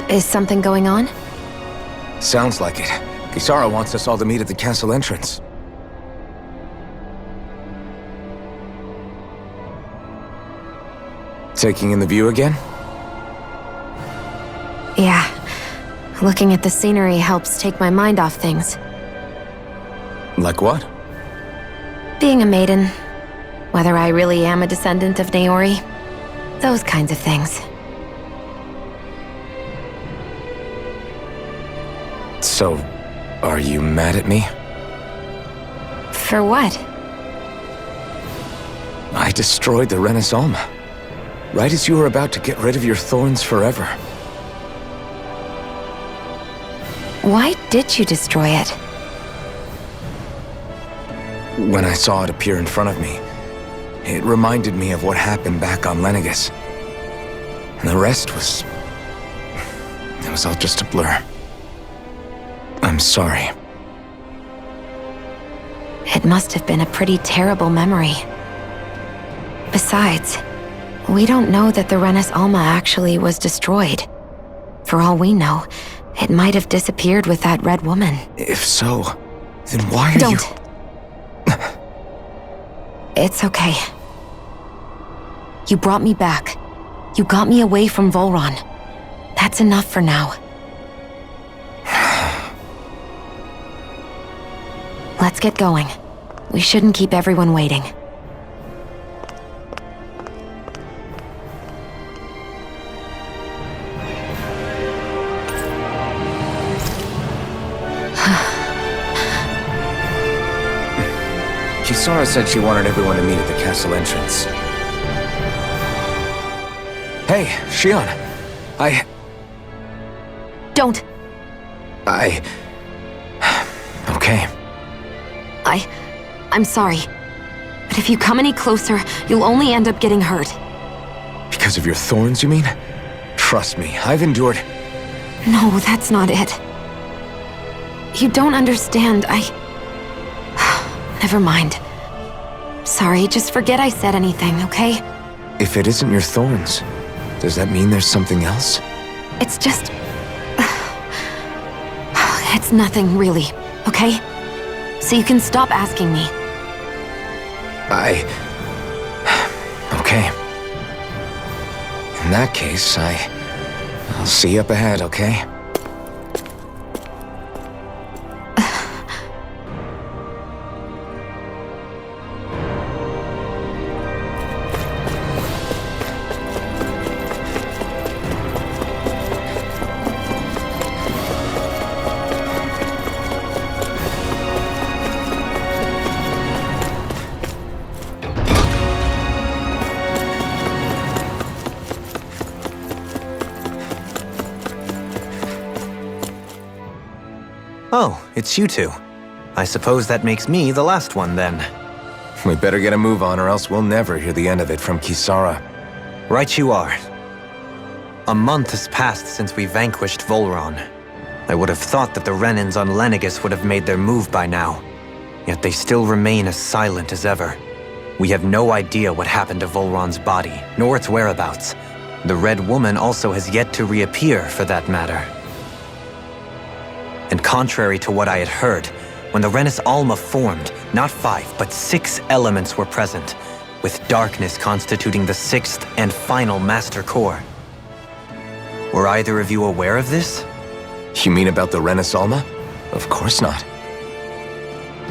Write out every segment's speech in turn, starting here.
Is something going on? Sounds like it. Kisara wants us all to meet at the castle entrance. Taking in the view again? Yeah. Looking at the scenery helps take my mind off things. Like what? Being a maiden. Whether I really am a descendant of Naori. Those kinds of things. So, are you mad at me? For what? I destroyed the Renaissance. Right as you were about to get rid of your thorns forever. Why did you destroy it? When I saw it appear in front of me, it reminded me of what happened back on Lenegus. And the rest was... it was all just a blur. I'm sorry. It must have been a pretty terrible memory. Besides, we don't know that the Renis Alma actually was destroyed. For all we know, it might have disappeared with that red woman. If so, then why are you... Don't. It's okay. You brought me back. You got me away from Volron. That's enough for now. Let's get going. We shouldn't keep everyone waiting. Kisara said she wanted everyone to meet at the castle entrance. Hey, Shion. Don't! Okay. I'm sorry. But if you come any closer, you'll only end up getting hurt. Because of your thorns, you mean? Trust me, I've endured... No, that's not it. You don't understand, Never mind. Sorry, just forget I said anything, okay? If it isn't your thorns, does that mean there's something else? It's just... It's nothing, really, okay? So you can stop asking me. Okay. In that case, I'll see you up ahead, okay? Oh, it's you two. I suppose that makes me the last one, then. We better get a move on or else we'll never hear the end of it from Kisara. Right you are. A month has passed since we vanquished Volron. I would have thought that the Renins on Lenegus would have made their move by now. Yet they still remain as silent as ever. We have no idea what happened to Volron's body, nor its whereabouts. The Red Woman also has yet to reappear, for that matter. And contrary to what I had heard, when the Renis Alma formed, not 5, but 6 elements were present, with darkness constituting the 6th and final Master Core. Were either of you aware of this? You mean about the Renis Alma? Of course not.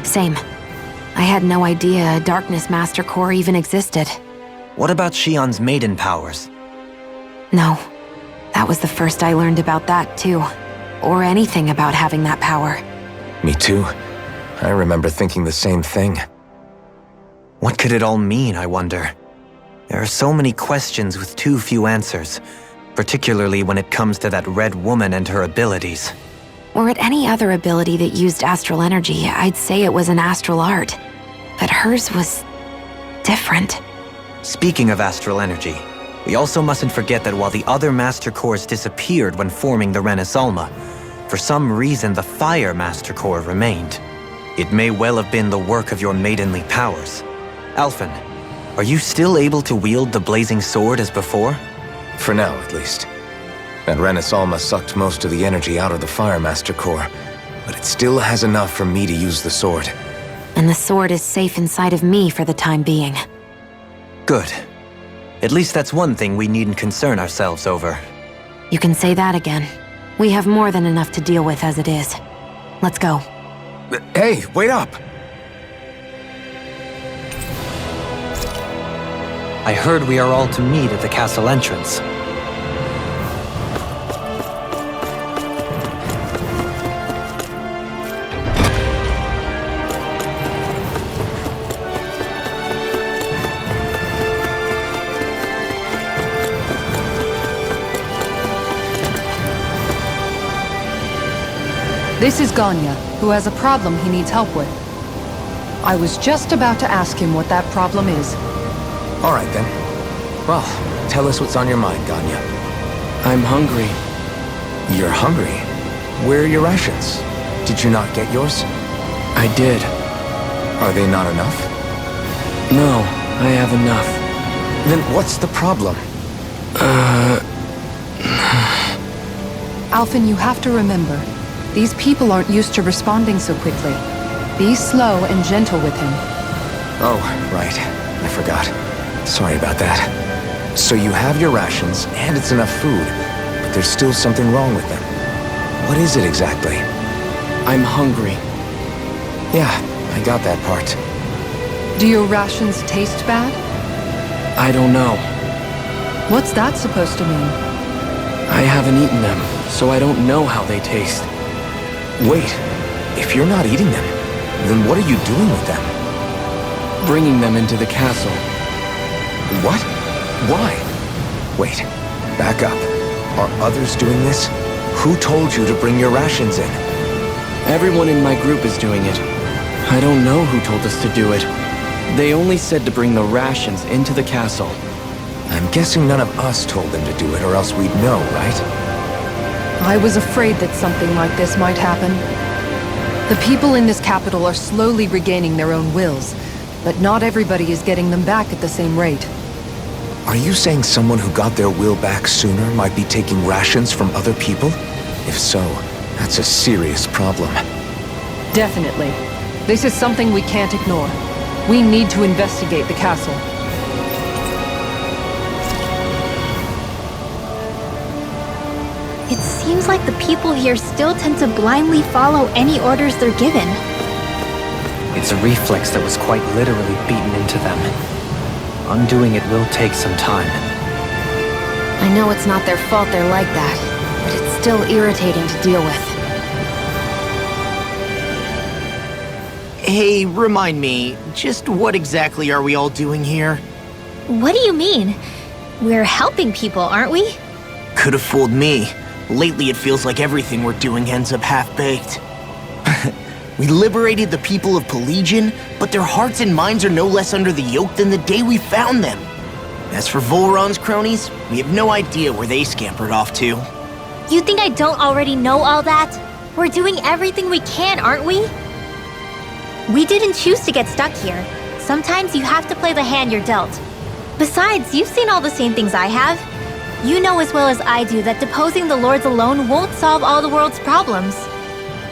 Same. I had no idea a Darkness Master Core even existed. What about Shion's maiden powers? No. That was the first I learned about that, too. Or anything about having that power. Me too. I remember thinking the same thing. What could it all mean, I wonder? There are so many questions with too few answers, particularly when it comes to that Red Woman and her abilities. Were it any other ability that used astral energy, I'd say it was an astral art. But hers was... different. Speaking of astral energy, we also mustn't forget that while the other Master Cores disappeared when forming the Renis Alma, for some reason the Fire Master Core remained. It may well have been the work of your maidenly powers. Alphen, are you still able to wield the blazing sword as before? For now, at least. That Renis Alma sucked most of the energy out of the Firemaster core, but it still has enough for me to use the sword. And the sword is safe inside of me for the time being. Good. At least that's one thing we needn't concern ourselves over. You can say that again. We have more than enough to deal with as it is. Let's go. Hey, wait up! I heard we are all to meet at the castle entrance. This is Ganya, who has a problem he needs help with. I was just about to ask him what that problem is. All right then. Well, tell us what's on your mind, Ganya. I'm hungry. You're hungry? Where are your rations? Did you not get yours? I did. Are they not enough? No, I have enough. Then what's the problem? Alphen, you have to remember, these people aren't used to responding so quickly. Be slow and gentle with him. Oh, right. I forgot. Sorry about that. So you have your rations, and it's enough food, but there's still something wrong with them. What is it exactly? I'm hungry. Yeah, I got that part. Do your rations taste bad? I don't know. What's that supposed to mean? I haven't eaten them, so I don't know how they taste. Wait, if you're not eating them, then what are you doing with them? Bringing them into the castle. What? Why? Wait, back up. Are others doing this? Who told you to bring your rations in? Everyone in my group is doing it. I don't know who told us to do it. They only said to bring the rations into the castle. I'm guessing none of us told them to do it, or else we'd know, right? I was afraid that something like this might happen. The people in this capital are slowly regaining their own wills, but not everybody is getting them back at the same rate. Are you saying someone who got their will back sooner might be taking rations from other people? If so, that's a serious problem. Definitely. This is something we can't ignore. We need to investigate the castle. It seems like the people here still tend to blindly follow any orders they're given. It's a reflex that was quite literally beaten into them. Undoing it will take some time. I know it's not their fault they're like that, but it's still irritating to deal with. Hey, remind me, just what exactly are we all doing here? What do you mean? We're helping people, aren't we? Could have fooled me. Lately it feels like everything we're doing ends up half-baked. We liberated the people of Pelagian, but their hearts and minds are no less under the yoke than the day we found them. As for Volron's cronies, we have no idea where they scampered off to. You think I don't already know all that? We're doing everything we can, aren't we? We didn't choose to get stuck here. Sometimes you have to play the hand you're dealt. Besides, you've seen all the same things I have. You know as well as I do that deposing the lords alone won't solve all the world's problems.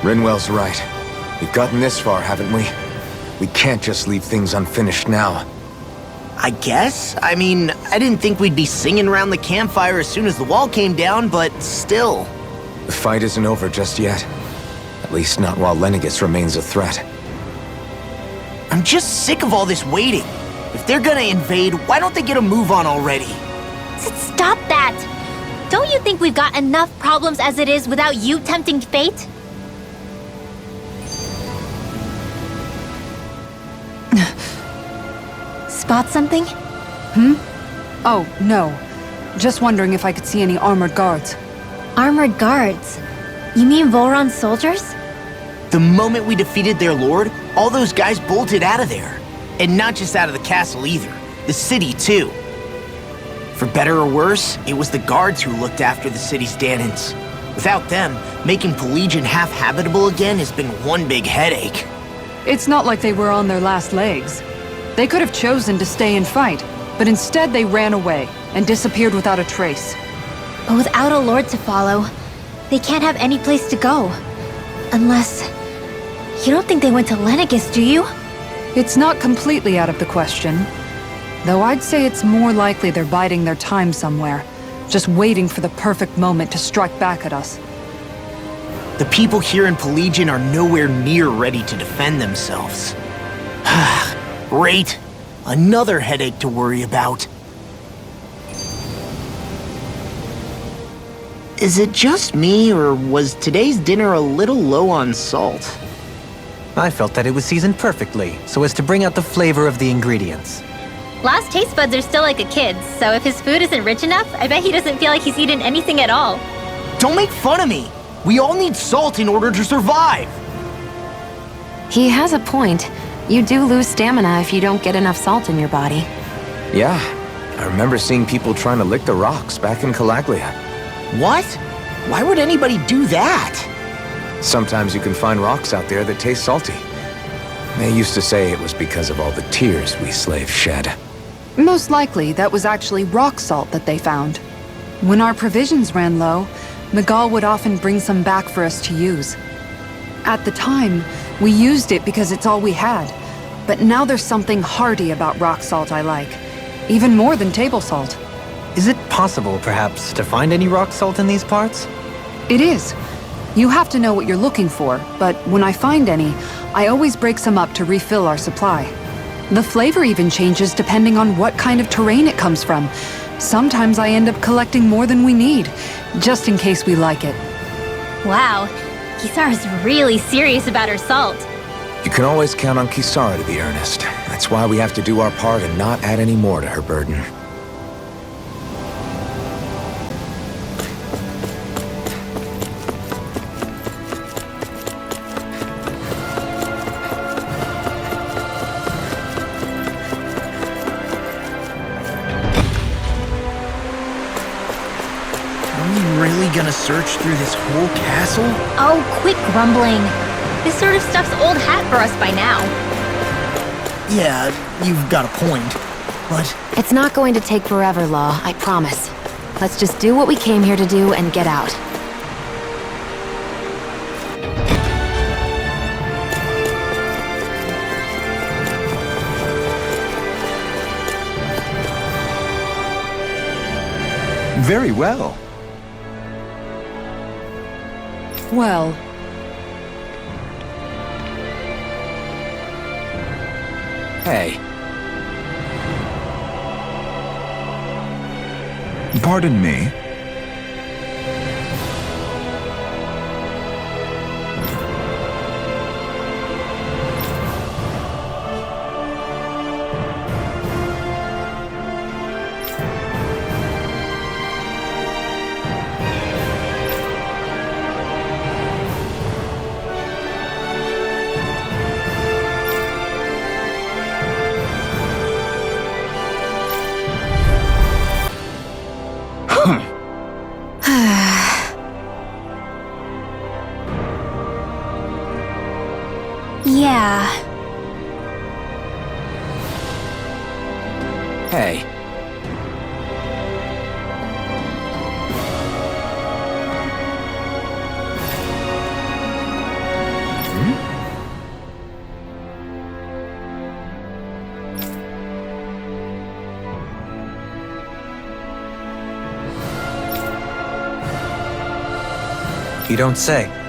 Rinwell's right. We've gotten this far, haven't we? We can't just leave things unfinished now. I guess? I mean, I didn't think we'd be singing around the campfire as soon as the wall came down, but still. The fight isn't over just yet. At least not while Lenegis remains a threat. I'm just sick of all this waiting. If they're gonna invade, why don't they get a move on already? Stop that! Don't you think we've got enough problems as it is without you tempting fate? Spot something? Oh, no. Just wondering if I could see any armored guards. Armored guards? You mean Volron's soldiers? The moment we defeated their lord, all those guys bolted out of there. And not just out of the castle either. The city, too. For better or worse, it was the guards who looked after the city's Danans. Without them, making Pelagian half-habitable again has been one big headache. It's not like they were on their last legs. They could have chosen to stay and fight, but instead they ran away and disappeared without a trace. But without a lord to follow, they can't have any place to go. Unless... You don't think they went to Lenegis, do you? It's not completely out of the question. Though I'd say it's more likely they're biding their time somewhere, just waiting for the perfect moment to strike back at us. The people here in Pelagian are nowhere near ready to defend themselves. Great. Another headache to worry about. Is it just me, or was today's dinner a little low on salt? I felt that it was seasoned perfectly, so as to bring out the flavor of the ingredients. Last taste buds are still like a kid's, so if his food isn't rich enough, I bet he doesn't feel like he's eaten anything at all. Don't make fun of me! We all need salt in order to survive! He has a point. You do lose stamina if you don't get enough salt in your body. Yeah, I remember seeing people trying to lick the rocks back in Calaglia. What? Why would anybody do that? Sometimes you can find rocks out there that taste salty. They used to say it was because of all the tears we slaves shed. Most likely, that was actually rock salt that they found. When our provisions ran low, Miguel would often bring some back for us to use. At the time, we used it because it's all we had. But now there's something hearty about rock salt I like. Even more than table salt. Is it possible, perhaps, to find any rock salt in these parts? It is. You have to know what you're looking for, but when I find any, I always break some up to refill our supply. The flavor even changes depending on what kind of terrain it comes from. Sometimes I end up collecting more than we need, just in case we like it. Wow, Kisara's really serious about her salt. You can always count on Kisara to be earnest. That's why we have to do our part and not add any more to her burden. Gonna search through this whole castle? Oh, quit grumbling. This sort of stuff's old hat for us by now. Yeah, you've got a point, but... It's not going to take forever, Law, I promise. Let's just do what we came here to do and get out. Very well. Well, Hey, Pardon me. Yeah. hey. You don't say.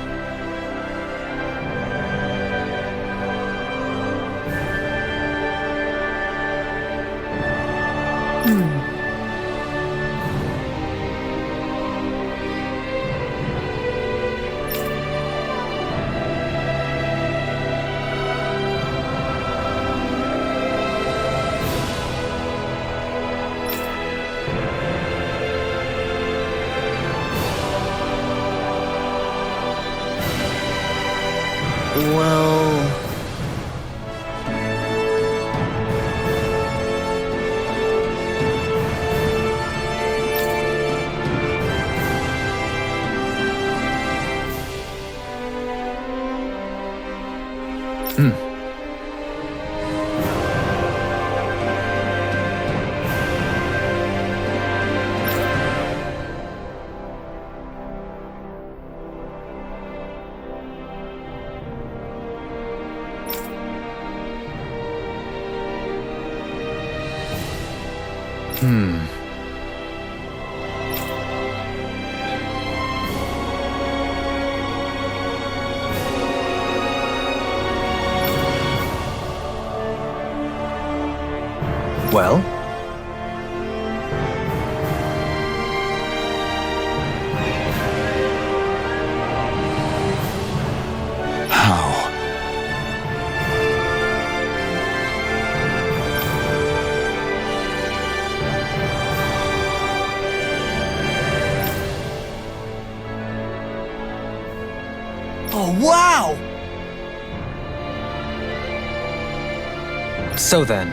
Well? How? Oh, wow! So then,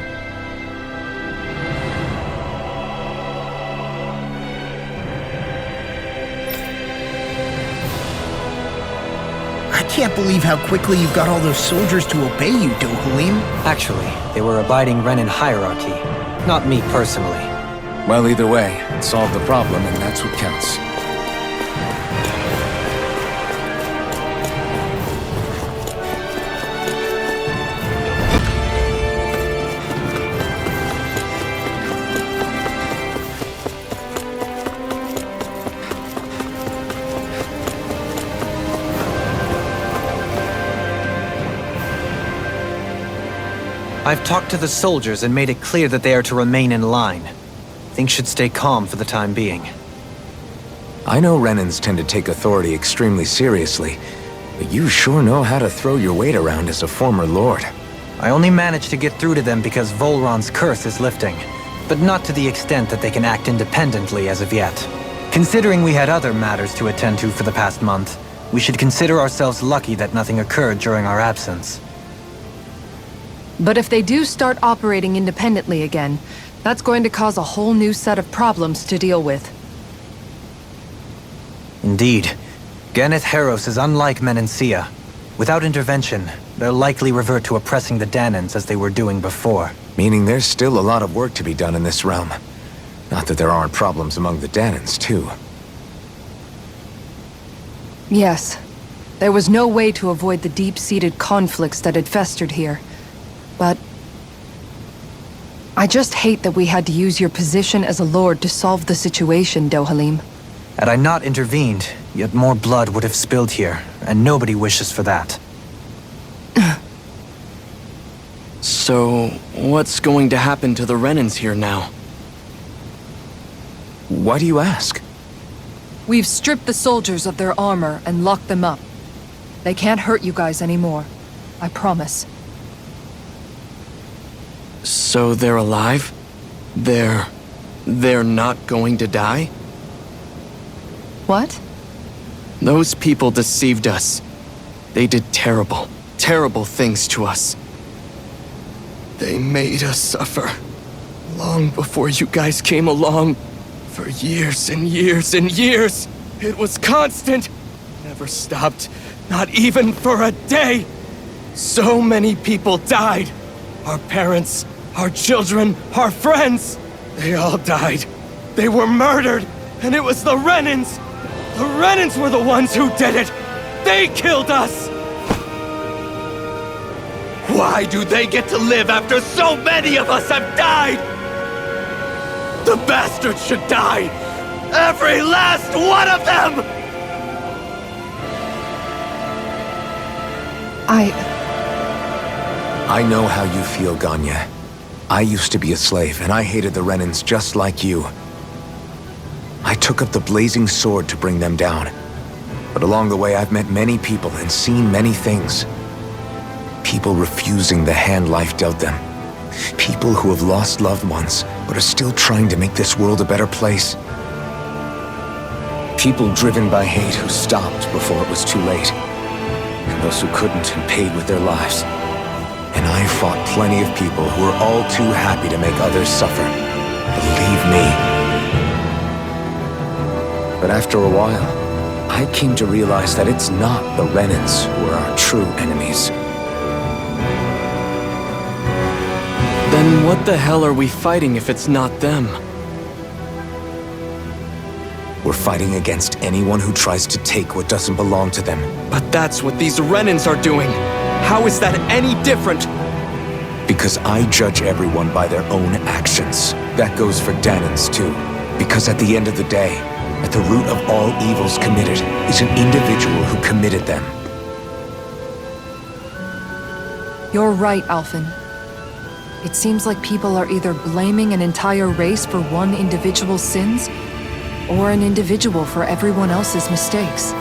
I can't believe how quickly you got all those soldiers to obey you, Dohalim. actually, they were abiding Renin hierarchy, not me personally. Well, either way, it solved the problem, and that's what counts. I've talked to the soldiers and made it clear that they are to remain in line. Things should stay calm for the time being. I know Renans tend to take authority extremely seriously, but you sure know how to throw your weight around as a former lord. I only managed to get through to them because Volron's curse is lifting, but not to the extent that they can act independently as of yet. Considering we had other matters to attend to for the past month, we should consider ourselves lucky that nothing occurred during our absence. But if they do start operating independently again, that's going to cause a whole new set of problems to deal with. Indeed. Ganeth Haros is unlike Menancia. Without intervention, they'll likely revert to oppressing the Danans as they were doing before. Meaning there's still a lot of work to be done in this realm. Not that there aren't problems among the Danans, too. Yes. There was no way to avoid the deep-seated conflicts that had festered here. But I just hate that we had to use your position as a lord to solve the situation, Dohalim. Had I not intervened, yet more blood would have spilled here, and nobody wishes for that. So, what's going to happen to the Renans here now? Why do you ask? We've stripped the soldiers of their armor and locked them up. They can't hurt you guys anymore. I promise. So they're alive? They're not going to die? What? Those people deceived us. They did terrible, terrible things to us. They made us suffer. Long before you guys came along. For years and years and years. It was constant. Never stopped. Not even for a day. So many people died. Our parents, our children, our friends. They all died. They were murdered. And it was the Renans. The Renans were the ones who did it. They killed us. Why do they get to live after so many of us have died? The bastards should die! Every last one of them! I know how you feel, Ganya. I used to be a slave, and I hated the Renans just like you. I took up the blazing sword to bring them down. But along the way, I've met many people and seen many things. People refusing the hand life dealt them. People who have lost loved ones, but are still trying to make this world a better place. People driven by hate who stopped before it was too late. And those who couldn't and paid with their lives. And I fought plenty of people who were all too happy to make others suffer. Believe me. But after a while, I came to realize that it's not the Renans who are our true enemies. Then what the hell are we fighting if it's not them? We're fighting against anyone who tries to take what doesn't belong to them. But that's what these Renans are doing. How is that any different? Because I judge everyone by their own actions. That goes for Danans too. Because at the end of the day, at the root of all evils committed is an individual who committed them. You're right, Alphen. It seems like people are either blaming an entire race for one individual's sins, or an individual for everyone else's mistakes.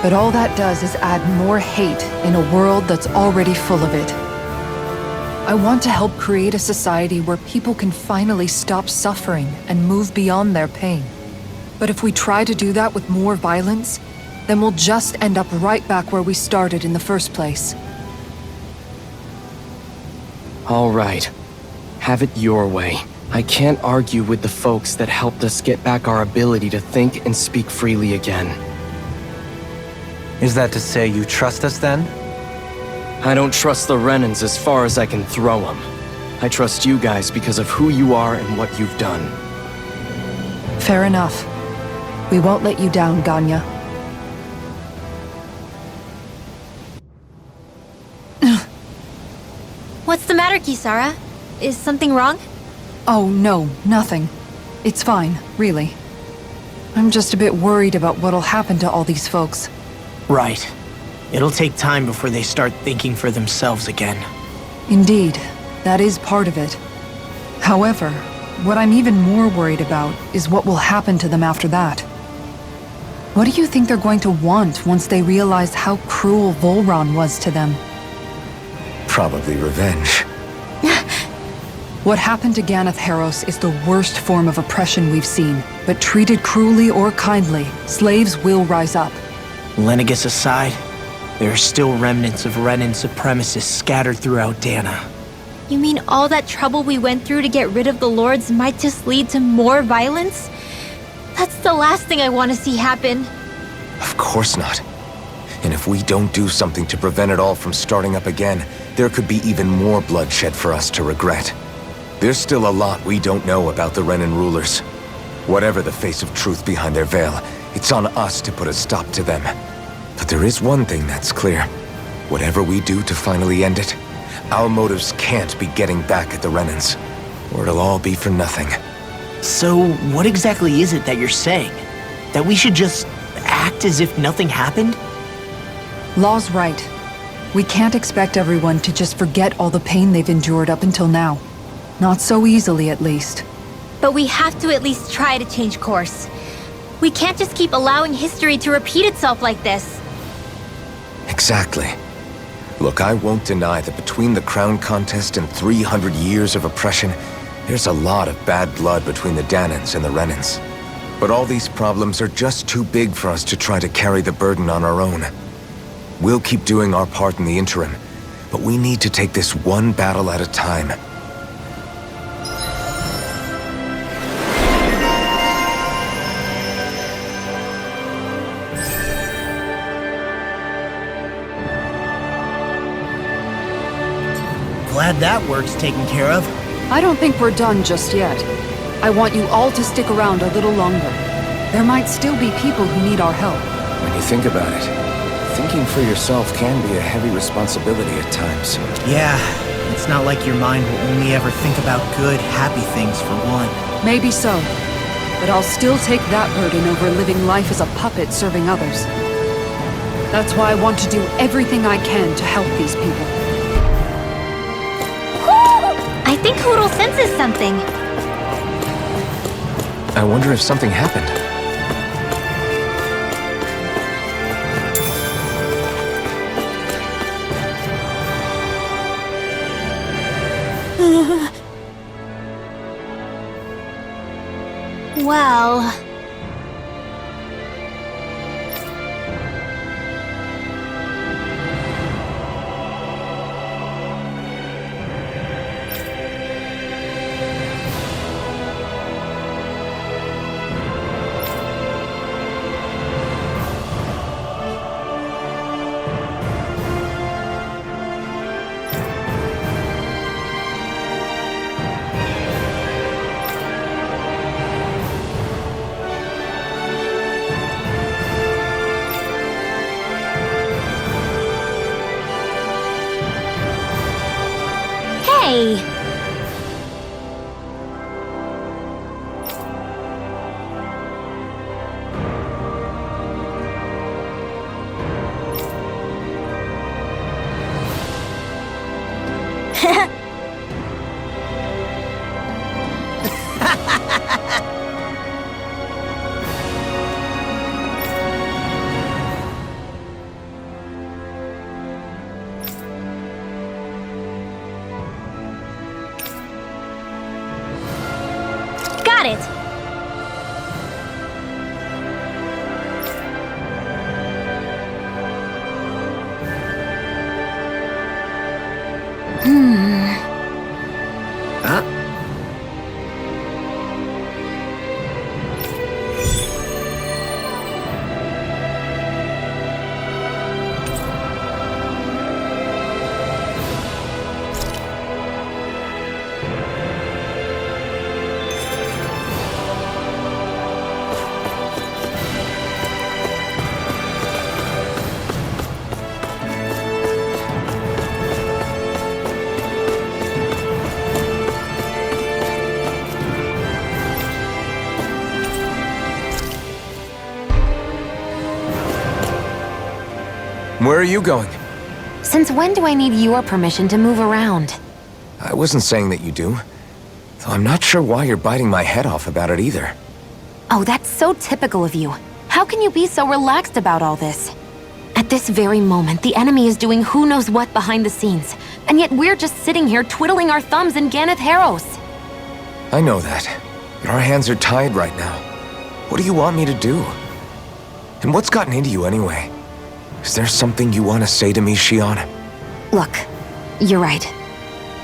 But all that does is add more hate in a world that's already full of it. I want to help create a society where people can finally stop suffering and move beyond their pain. But if we try to do that with more violence, then we'll just end up right back where we started in the first place. All right. Have it your way. I can't argue with the folks that helped us get back our ability to think and speak freely again. Is that to say you trust us then? I don't trust the Renans as far as I can throw them. I trust you guys because of who you are and what you've done. Fair enough. We won't let you down, Ganya. What's the matter, Kisara? Is something wrong? Oh, no, nothing. It's fine, really. I'm just a bit worried about what'll happen to all these folks. Right. It'll take time before they start thinking for themselves again. Indeed, that is part of it. However, what I'm even more worried about is what will happen to them after that. What do you think they're going to want once they realize how cruel Volron was to them? Probably revenge. What happened to Ganeth Haros is the worst form of oppression we've seen, but treated cruelly or kindly, slaves will rise up. Lenegis aside, there are still remnants of Renan supremacists scattered throughout Dana. You mean all that trouble we went through to get rid of the Lords might just lead to more violence? That's the last thing I want to see happen. Of course not. And if we don't do something to prevent it all from starting up again, there could be even more bloodshed for us to regret. There's still a lot we don't know about the Renan rulers. Whatever the face of truth behind their veil, it's on us to put a stop to them. But there is one thing that's clear. Whatever we do to finally end it, our motives can't be getting back at the Renans, or it'll all be for nothing. So, what exactly is it that you're saying? That we should just act as if nothing happened? Law's right. We can't expect everyone to just forget all the pain they've endured up until now. Not so easily, at least. But we have to at least try to change course. We can't just keep allowing history to repeat itself like this. Exactly. Look, I won't deny that between the crown contest and 300 years of oppression, there's a lot of bad blood between the Danans and the Renans. But all these problems are just too big for us to try to carry the burden on our own. We'll keep doing our part in the interim, but we need to take this one battle at a time. Glad that work's taken care of. I don't think we're done just yet. I want you all to stick around a little longer. There might still be people who need our help. When you think about it, thinking for yourself can be a heavy responsibility at times. Yeah, it's not like your mind will only ever think about good, happy things for one. Maybe so. But I'll still take that burden over living life as a puppet serving others. That's why I want to do everything I can to help these people. I think Hoodle senses something. I wonder if something happened. Well... Hey! Got it! Where are you going? Since when do I need your permission to move around? I wasn't saying that you do. Though I'm not sure why you're biting my head off about it either. Oh, that's so typical of you. How can you be so relaxed about all this? At this very moment, the enemy is doing who knows what behind the scenes, and yet we're just sitting here twiddling our thumbs in Ganeth Harros. I know that. But our hands are tied right now. What do you want me to do? And what's gotten into you anyway? Is there something you want to say to me, Shion? Look, you're right.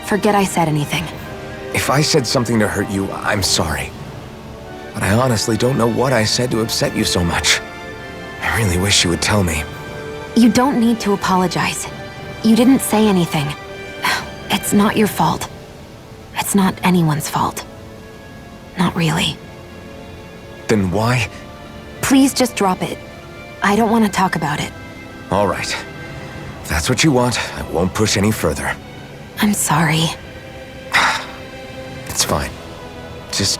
Forget I said anything. If I said something to hurt you, I'm sorry. But I honestly don't know what I said to upset you so much. I really wish you would tell me. You don't need to apologize. You didn't say anything. It's not your fault. It's not anyone's fault. Not really. Then why? Please just drop it. I don't want to talk about it. All right. If that's what you want, I won't push any further. I'm sorry. It's fine. Just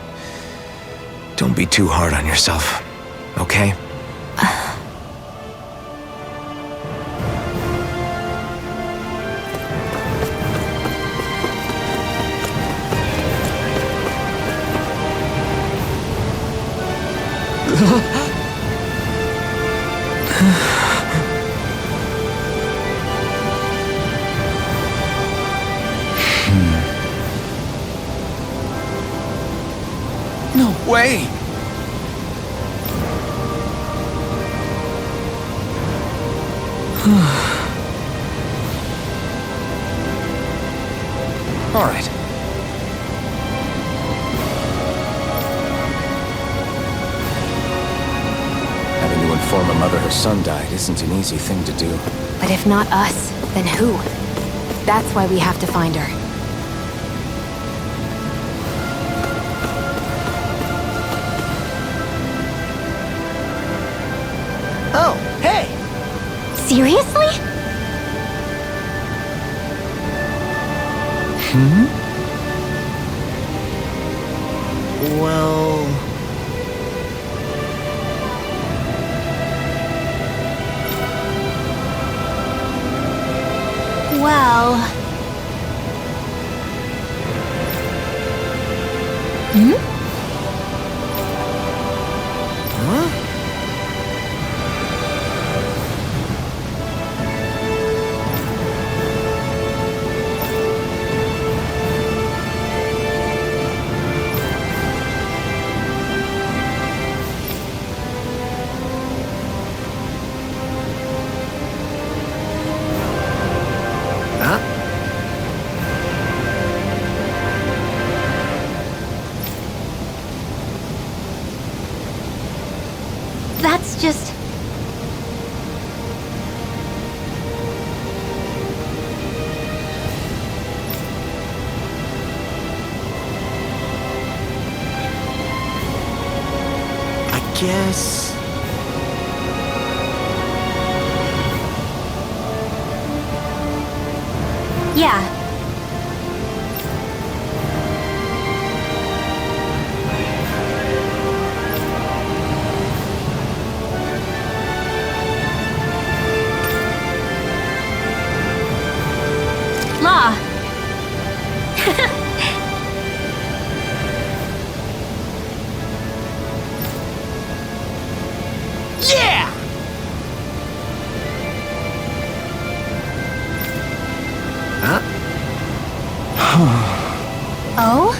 don't be too hard on yourself, okay? No way! All right. Having to inform a mother her son died isn't an easy thing to do. But if not us, then who? That's why we have to find her. Oh, hey! Seriously? Well... Well... That's just... I guess... Yeah. Oh?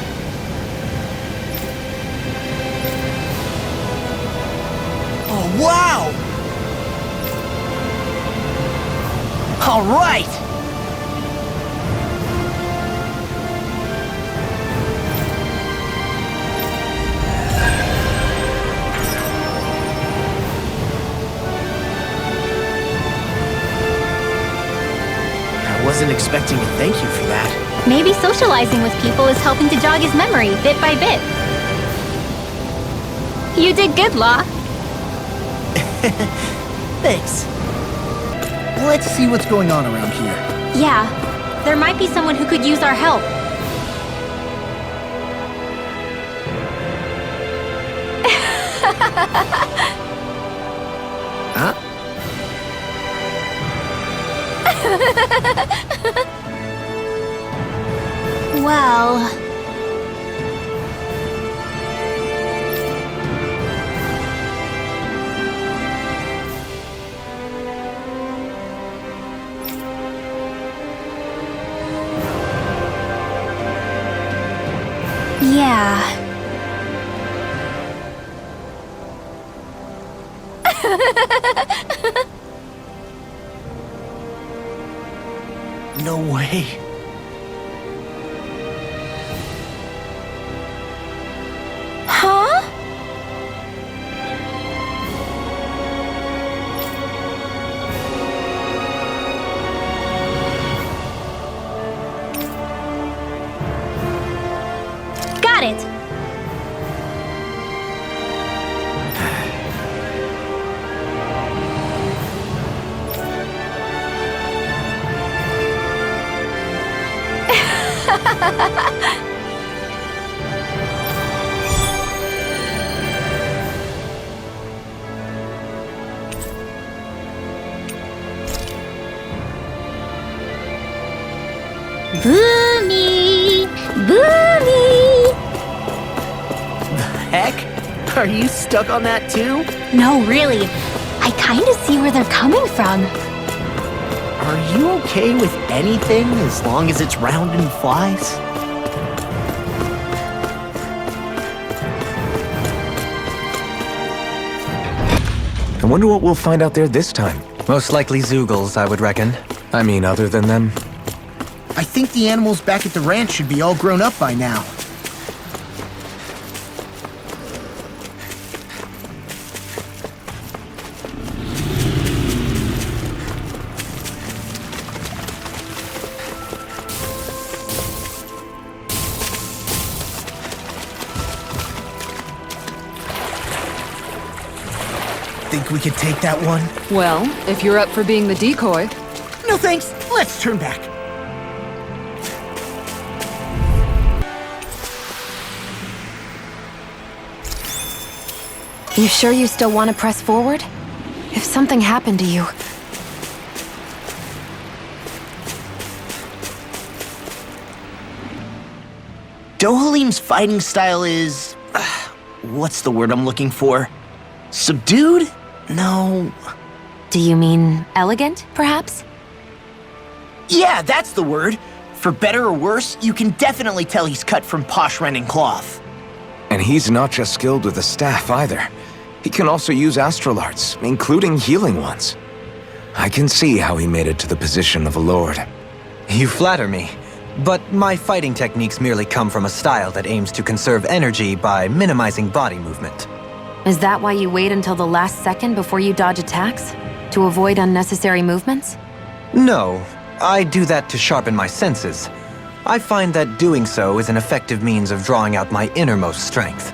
Oh, wow! All right! I wasn't expecting a thank you for that. Maybe socializing with people is helping to jog his memory bit by bit. You did good, Law. Thanks. Let's see what's going on around here. Yeah, there might be someone who could use our help. Huh? Well... Yeah. No way. Huh? Got it. Boomy! Boomy! Heck? Are you stuck on that too? No, really. I kinda see where they're coming from. Are you okay with anything as long as it's round and flies? I wonder what we'll find out there this time. Most likely Zoogles, I would reckon. I mean, other than them. I think the animals back at the ranch should be all grown up by now. Think we could take that one? Well, if you're up for being the decoy. No thanks, let's turn back. You sure you still want to press forward? If something happened to you... Dohalim's fighting style is... what's the word I'm looking for? Subdued? No... Do you mean elegant, perhaps? Yeah, that's the word. For better or worse, you can definitely tell he's cut from posh rending cloth. And he's not just skilled with the staff either. He can also use astral arts, including healing ones. I can see how he made it to the position of a lord. You flatter me, but my fighting techniques merely come from a style that aims to conserve energy by minimizing body movement. Is that why you wait until the last second before you dodge attacks? To avoid unnecessary movements? No, I do that to sharpen my senses. I find that doing so is an effective means of drawing out my innermost strength.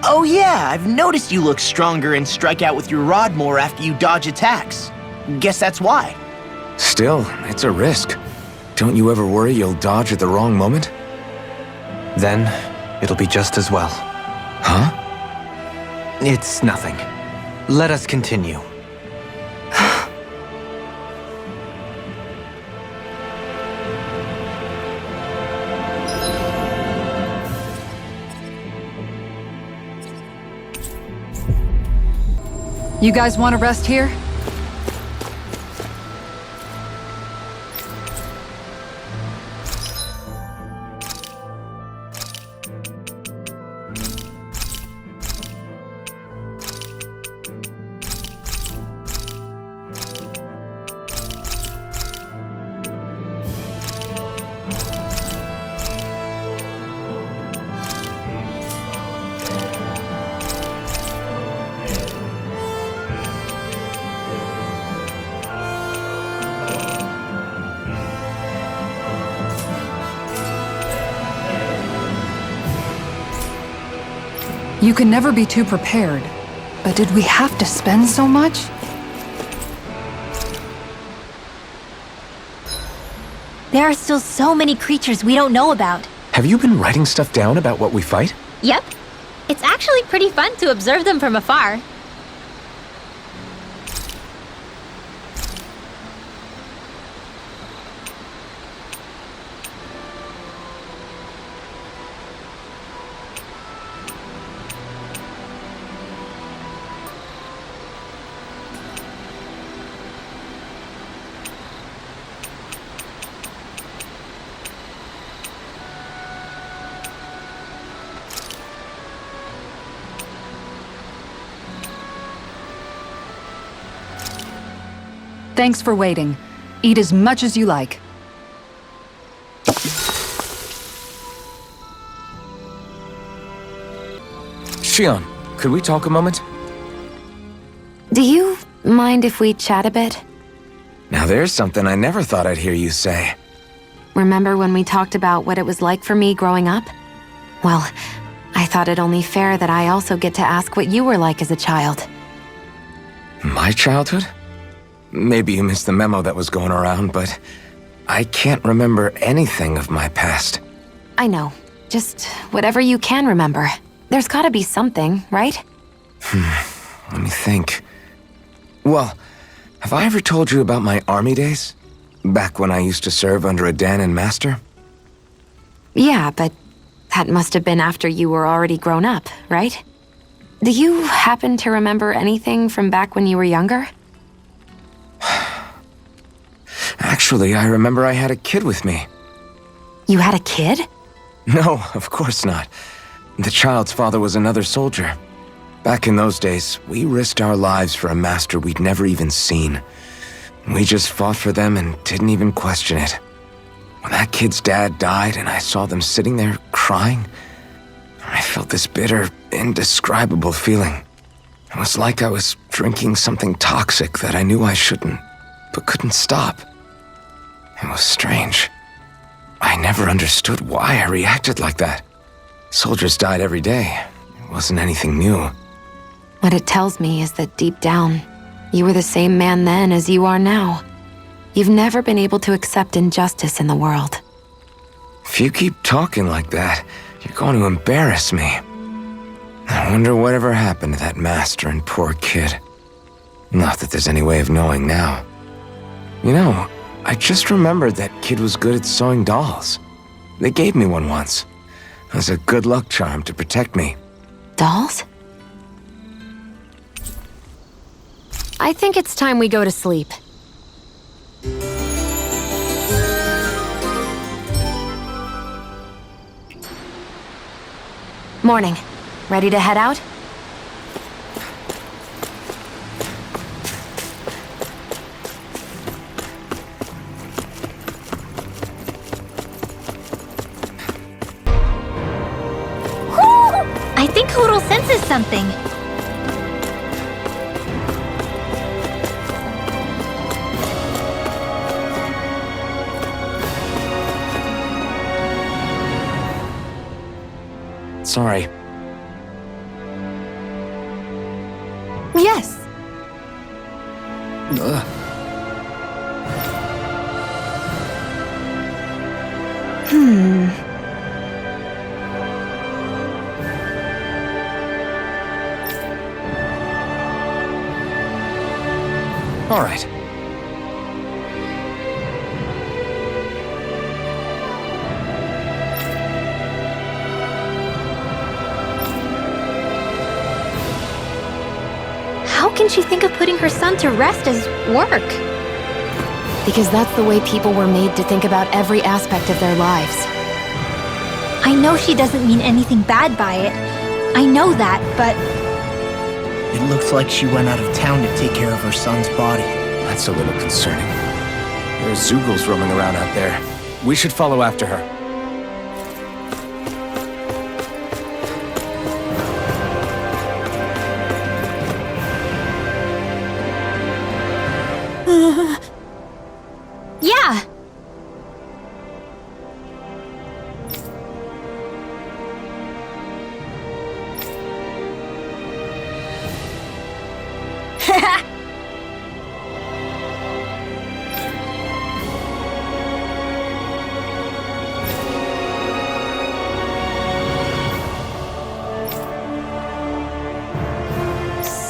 Oh yeah, I've noticed you look stronger and strike out with your rod more after you dodge attacks. Guess that's why. Still, it's a risk. Don't you ever worry you'll dodge at the wrong moment? Then, it'll be just as well. Huh? It's nothing. Let us continue. You guys want to rest here? You can never be too prepared. But did we have to spend so much? There are still so many creatures we don't know about. Have you been writing stuff down about what we fight? Yep. It's actually pretty fun to observe them from afar. Thanks for waiting. Eat as much as you like. Shion, could we talk a moment? Do you mind if we chat a bit? Now there's something I never thought I'd hear you say. Remember when we talked about what it was like for me growing up? Well, I thought it only fair that I also get to ask what you were like as a child. My childhood? Maybe you missed the memo that was going around, but I can't remember anything of my past. I know. Just whatever you can remember. There's gotta be something, right? Let me think. Well, have I ever told you about my army days? Back when I used to serve under a Danon master? Yeah, but that must have been after you were already grown up, right? Do you happen to remember anything from back when you were younger? Actually, I remember I had a kid with me. You had a kid? No, of course not. The child's father was another soldier. Back in those days, we risked our lives for a master we'd never even seen. We just fought for them and didn't even question it. When that kid's dad died and I saw them sitting there crying, I felt this bitter, indescribable feeling. It was like I was drinking something toxic that I knew I shouldn't, but couldn't stop. It was strange. I never understood why I reacted like that. Soldiers died every day. It wasn't anything new. What it tells me is that deep down, you were the same man then as you are now. You've never been able to accept injustice in the world. If you keep talking like that, you're going to embarrass me. I wonder whatever happened to that master and poor kid. Not that there's any way of knowing now. You know, I just remembered that kid was good at sewing dolls. They gave me one once. As a good luck charm to protect me. Dolls? I think it's time we go to sleep. Morning. Ready to head out? I think Hoodle senses something. Sorry. Yes. All right. How can she think of putting her son to rest as work? Because that's the way people were made to think about every aspect of their lives. I know she doesn't mean anything bad by it. I know that, but It looks like she went out of town to take care of her son's body. That's a little concerning. There are Zoogles roaming around out there. We should follow after her. yeah.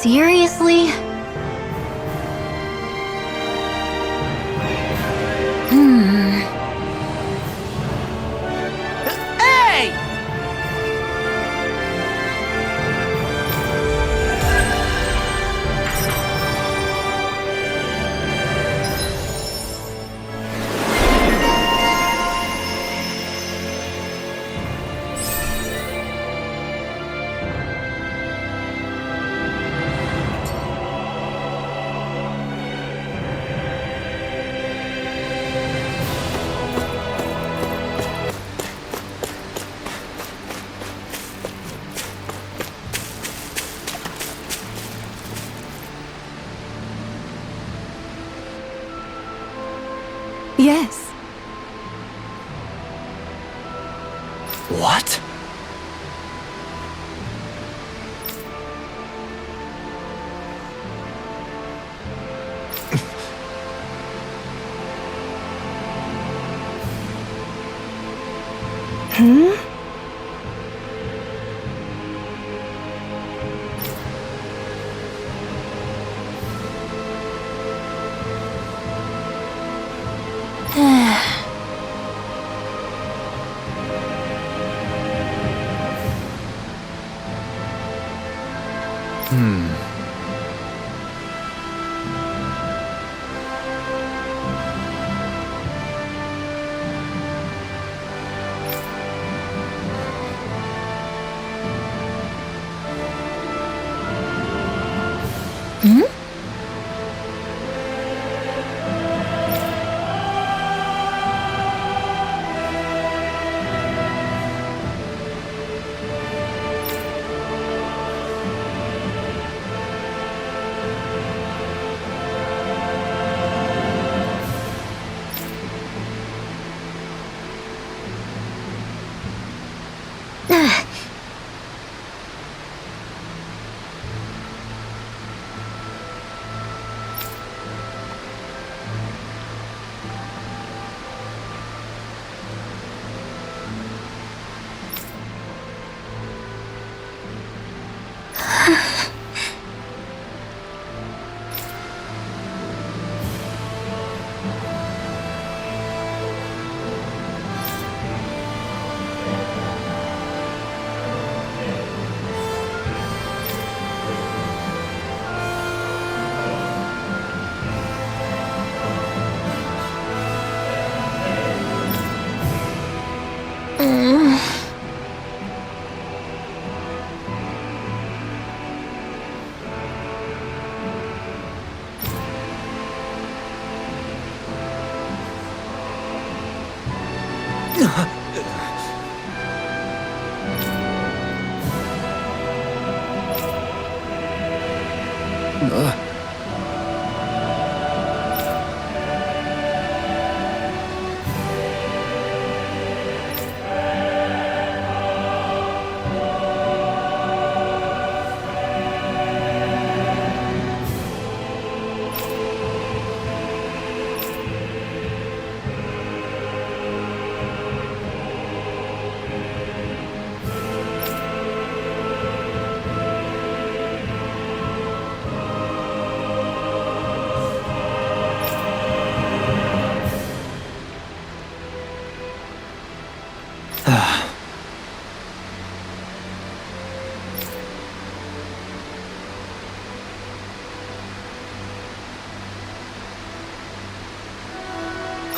Seriously? Hey! Yes. What?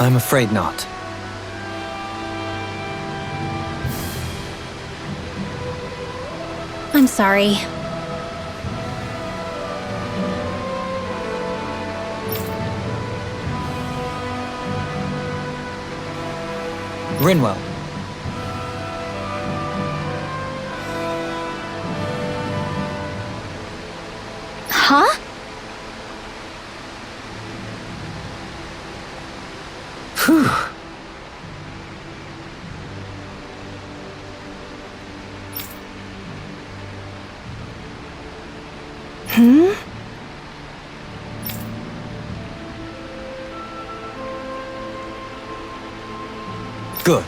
I'm afraid not. I'm sorry. Rinwell. Huh? Phew. Good.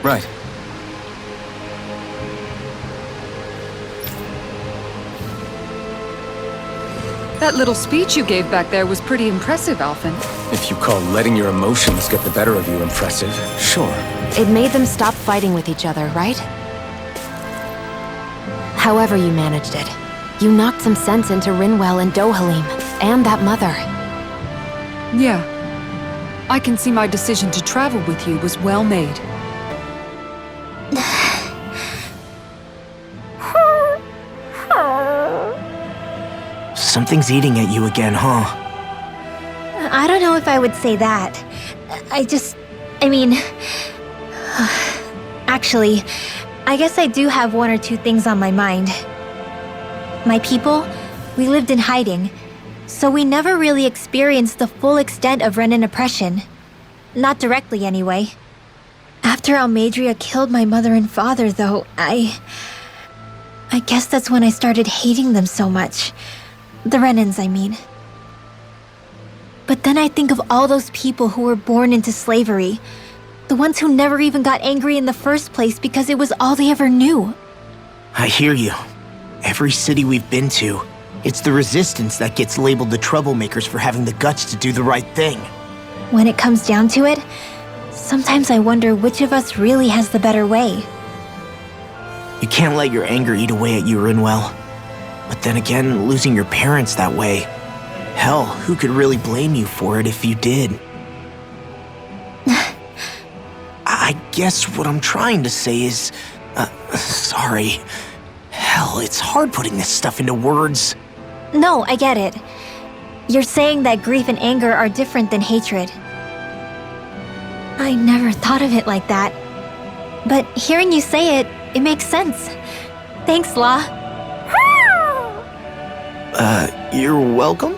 Right. That little speech you gave back there was pretty impressive, Alphen. If you call letting your emotions get the better of you impressive, sure. It made them stop fighting with each other, right? However you managed it, you knocked some sense into Rinwell and Dohalim, and that mother. Yeah. I can see my decision to travel with you was well made. Something's eating at you again, huh? I don't know if I would say that. I mean... Actually, I guess I do have one or two things on my mind. My people, we lived in hiding, so we never really experienced the full extent of Renan oppression. Not directly, anyway. After Almadria killed my mother and father, though, I guess that's when I started hating them so much. The Renans, I mean. But then I think of all those people who were born into slavery. The ones who never even got angry in the first place because it was all they ever knew. I hear you. Every city we've been to, it's the resistance that gets labeled the troublemakers for having the guts to do the right thing. When it comes down to it, sometimes I wonder which of us really has the better way. You can't let your anger eat away at you, Rinwell. But then again, losing your parents that way... Hell, who could really blame you for it if you did? I guess what I'm trying to say is... sorry. Hell, it's hard putting this stuff into words. No, I get it. You're saying that grief and anger are different than hatred. I never thought of it like that. But hearing you say it, it makes sense. Thanks, La. You're welcome?